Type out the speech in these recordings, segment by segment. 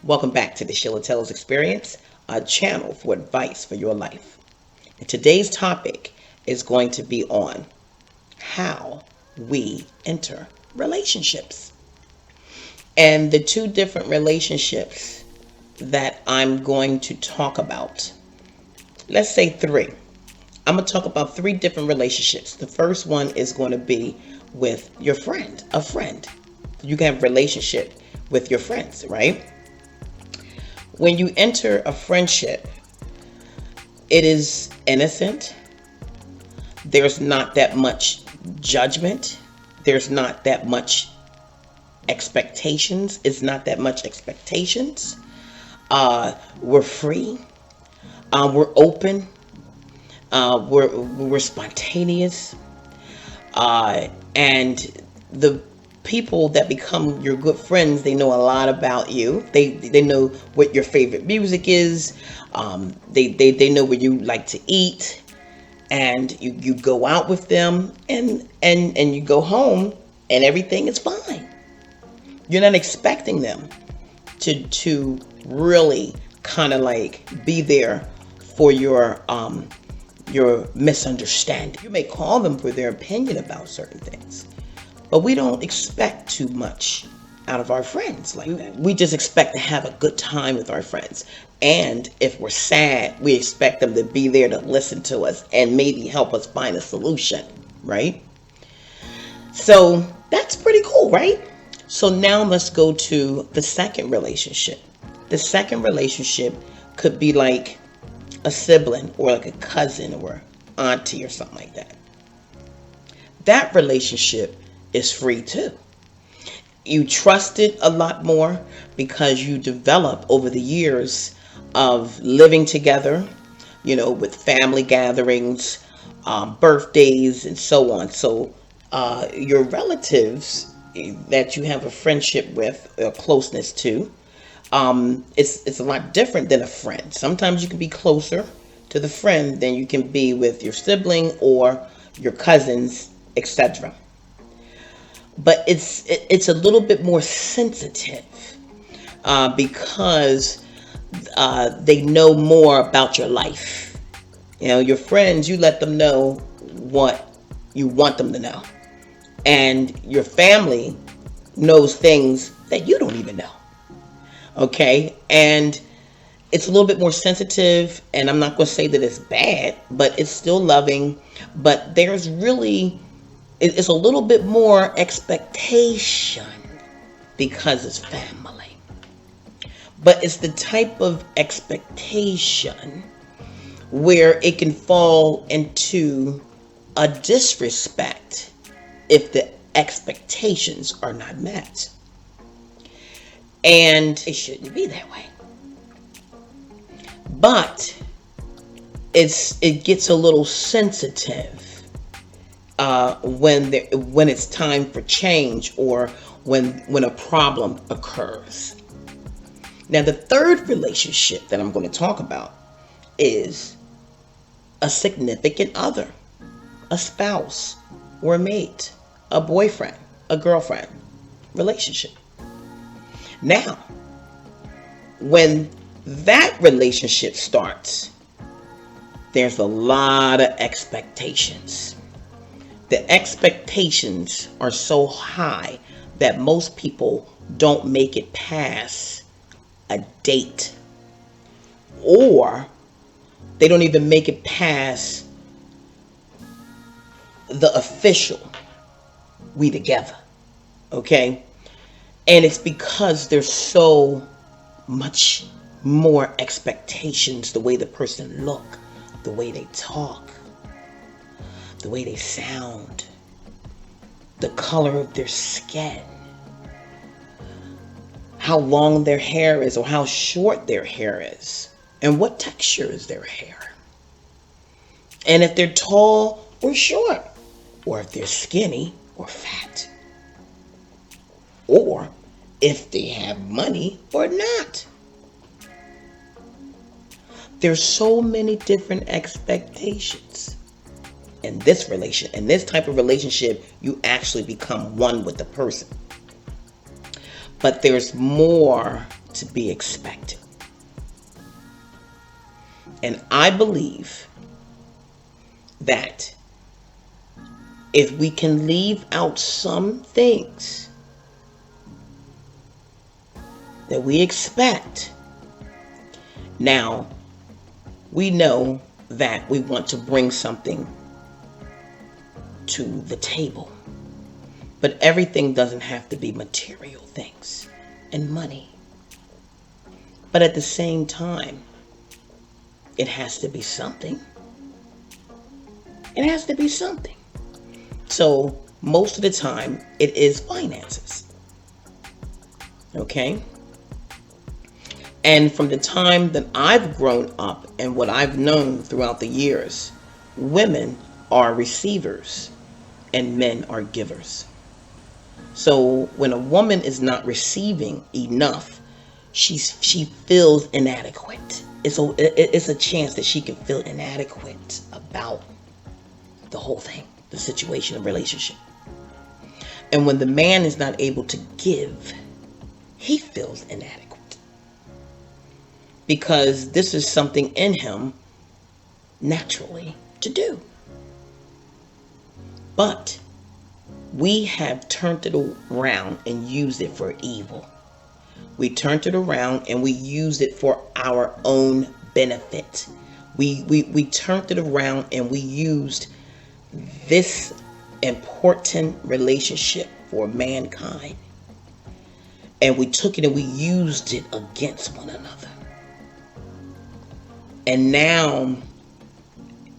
Welcome back to the Sheila Tells Experience, a channel for advice for your life. And today's topic is going to be on how we enter relationships. And the two different relationships that I'm going to talk about, let's say three. I'm going to talk about three different relationships. The first one is going to be with your friend, a friend. You can have a relationship with your friends, right? When you enter a friendship, it is innocent. There's not that much judgment. There's not that much expectations. It's not that much expectations. We're free. We're open. We're spontaneous. And the people that become your good friends, they know a lot about you. They know what your favorite music is. They know where you like to eat, and you go out with them, and you go home, and everything is fine. You're not expecting them to really kind of like be there for your misunderstanding. You may call them for their opinion about certain things, but we don't expect too much out of our friends like that. We just expect to have a good time with our friends. And if we're sad, we expect them to be there to listen to us and maybe help us find a solution, right? So that's pretty cool, right? So now let's go to the second relationship. The second relationship could be like a sibling or like a cousin or auntie or something like that. That relationship is free too. You trust it a lot more because you develop over the years of living together, with family gatherings, birthdays, and so on. So your relatives that you have a friendship with or closeness to, it's a lot different than a friend. Sometimes you can be closer to the friend than you can be with your sibling or your cousins, etc. But it's a little bit more sensitive because they know more about your life. Your friends, you let them know what you want them to know, and your family knows things that you don't even know. Okay, and it's a little bit more sensitive, and I'm not going to say that it's bad, but it's still loving. But there's really, it's a little bit more expectation because it's family. But it's the type of expectation where it can fall into a disrespect if the expectations are not met. And it shouldn't be that way. But it gets a little sensitive when it's time for change or when a problem occurs. Now, the third relationship that I'm going to talk about is a significant other, a spouse or a mate, a boyfriend, a girlfriend relationship. Now, when that relationship starts, there's a lot of expectations. The expectations are so high that most people don't make it past a date, or they don't even make it past the official we together. Okay? And it's because there's so much more expectations, the way the person look, the way they talk, the way they sound, the color of their skin, how long their hair is or how short their hair is, and what texture is their hair. And if they're tall or short, or if they're skinny or fat, or if they have money or not. There's so many different expectations. In this type of relationship, you actually become one with the person. But there's more to be expected. And I believe that if we can leave out some things that we expect, now we know that we want to bring something to the table. But everything doesn't have to be material things and money. But at the same time, it has to be something. It has to be something. So most of the time, it is finances. Okay? And from the time that I've grown up and what I've known throughout the years, women are receivers and men are givers. So when a woman is not receiving enough, she feels inadequate. It's a chance that she can feel inadequate about the whole thing, the situation, the relationship. And when the man is not able to give, he feels inadequate. Because this is something in him naturally to do. But we have turned it around and used it for evil. We turned it around and we used it for our own benefit. We turned it around and we used this important relationship for mankind. And we took it and we used it against one another. And now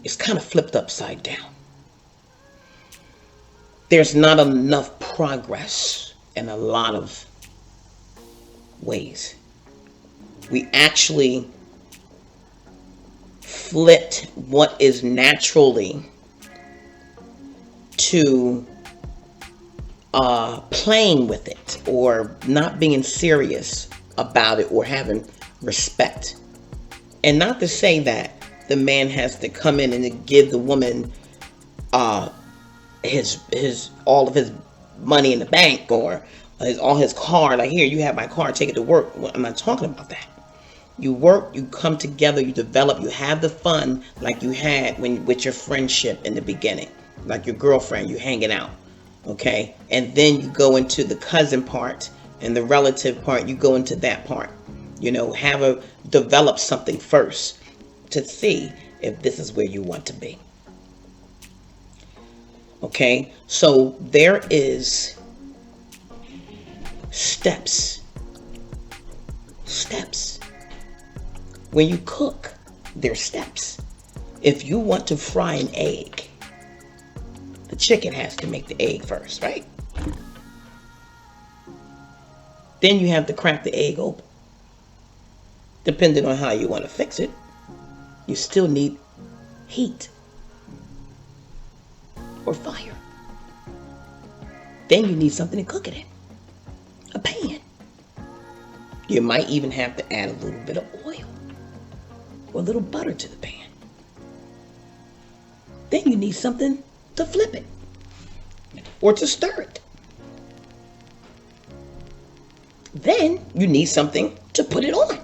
it's kind of flipped upside down. There's not enough progress in a lot of ways. We actually flipped what is naturally to playing with it or not being serious about it or having respect. And not to say that the man has to come in and give the woman his all of his money in the bank or all his car. Like, here, you have my car, take it to work. I'm not talking about that. You work, you come together, you develop, you have the fun like you had with your friendship in the beginning, like your girlfriend, you hanging out, okay? And then you go into the cousin part and the relative part. You go into that part. You know, develop something first to see if this is where you want to be. Okay, so there is steps. When you cook, there's steps. If you want to fry an egg, the chicken has to make the egg first, right? Then you have to crack the egg open. Depending on how you want to fix it, you still need heat or fire. Then you need something to cook it in. A pan. You might even have to add a little bit of oil or a little butter to the pan. Then you need something to flip it or to stir it. Then you need something to put it on.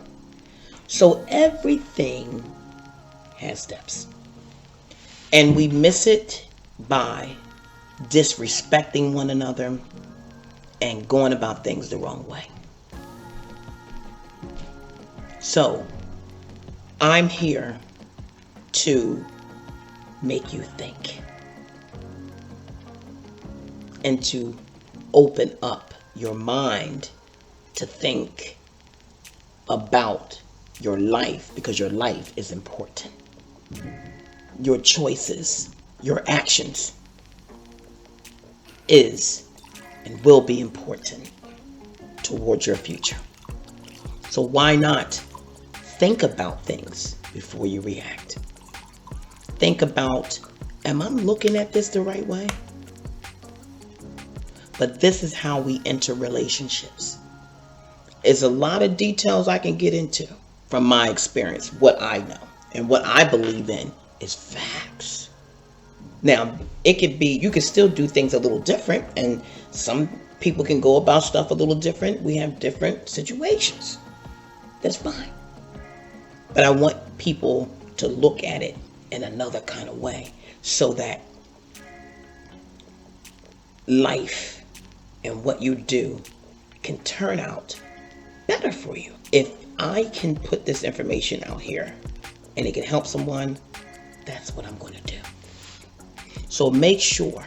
So everything has steps. And we miss it by disrespecting one another and going about things the wrong way. So I'm here to make you think and to open up your mind to think about your life, because your life is important. Your choices, your actions is and will be important towards your future. So why not think about things before you react? Think about, am I looking at this the right way? But this is how we enter relationships. There's a lot of details I can get into from my experience, what I know and what I believe in is facts. Now, it could be, you can still do things a little different, and some people can go about stuff a little different. We have different situations. That's fine. But I want people to look at it in another kind of way so that life and what you do can turn out better for you. If I can put this information out here and it can help someone, that's what I'm going to do. So make sure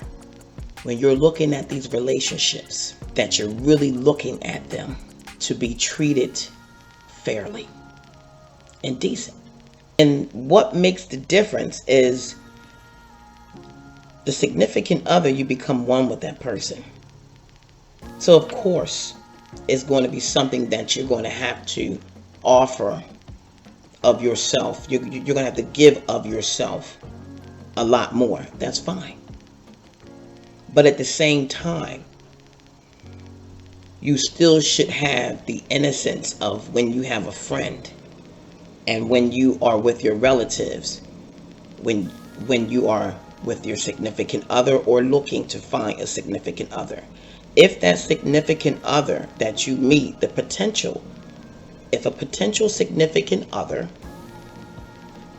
when you're looking at these relationships that you're really looking at them to be treated fairly and decent. And what makes the difference is the significant other, you become one with that person. So of course, it's going to be something that you're going to have to offer of yourself. You're going to have to give of yourself a lot more. That's fine. But at the same time, you still should have the innocence of when you have a friend and when you are with your relatives, when you are with your significant other or looking to find a significant other. If that significant other that you meet, if a potential significant other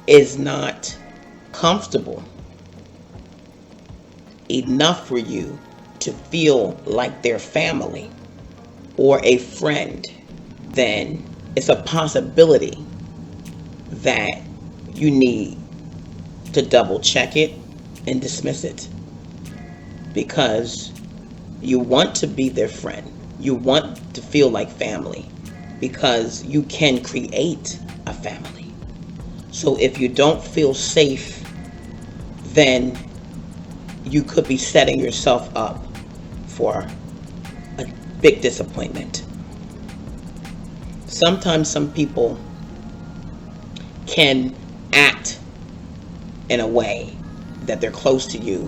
is not comfortable enough for you to feel like they're family or a friend, then it's a possibility that you need to double check it and dismiss it, because you want to be their friend. You want to feel like family because you can create a family. So if you don't feel safe, then you could be setting yourself up for a big disappointment. Sometimes some people can act in a way that they're close to you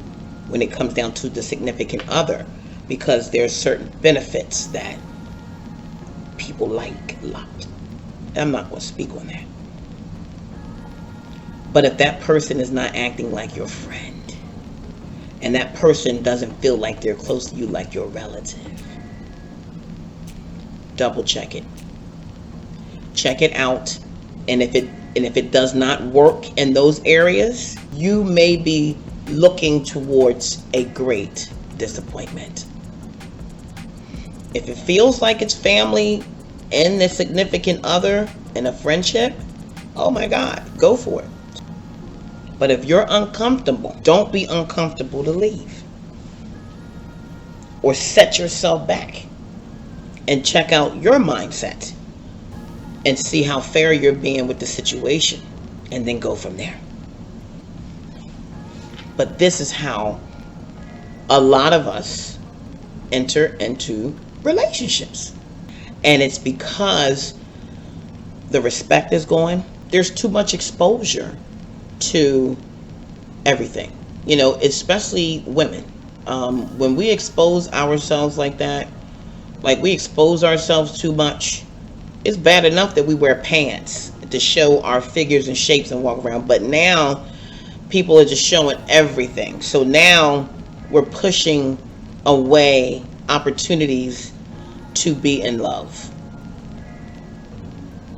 when it comes down to the significant other, because there's certain benefits that people like a lot. I'm not going to speak on that. But if that person is not acting like your friend, and that person doesn't feel like they're close to you like your relative, double check it. Check it out. And if it does not work in those areas, you may be looking towards a great disappointment. If it feels like it's family and the significant other and a friendship, oh my God, go for it. But if you're uncomfortable, don't be uncomfortable to leave. Or set yourself back and check out your mindset and see how fair you're being with the situation, and then go from there. But this is how a lot of us enter into relationships. And it's because the respect is gone. There's too much exposure to everything, especially women. When we expose ourselves like that, like we expose ourselves too much, it's bad enough that we wear pants to show our figures and shapes and walk around, but now people are just showing everything. So now we're pushing away opportunities to be in love.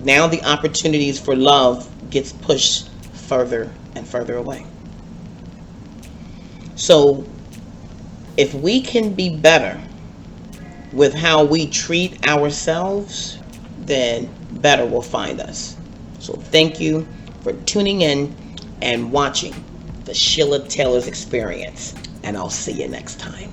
Now the opportunities for love gets pushed further and further away. So if we can be better with how we treat ourselves, then better will find us. So thank you for tuning in and watching the Sheila Taylor's Experience, and I'll see you next time.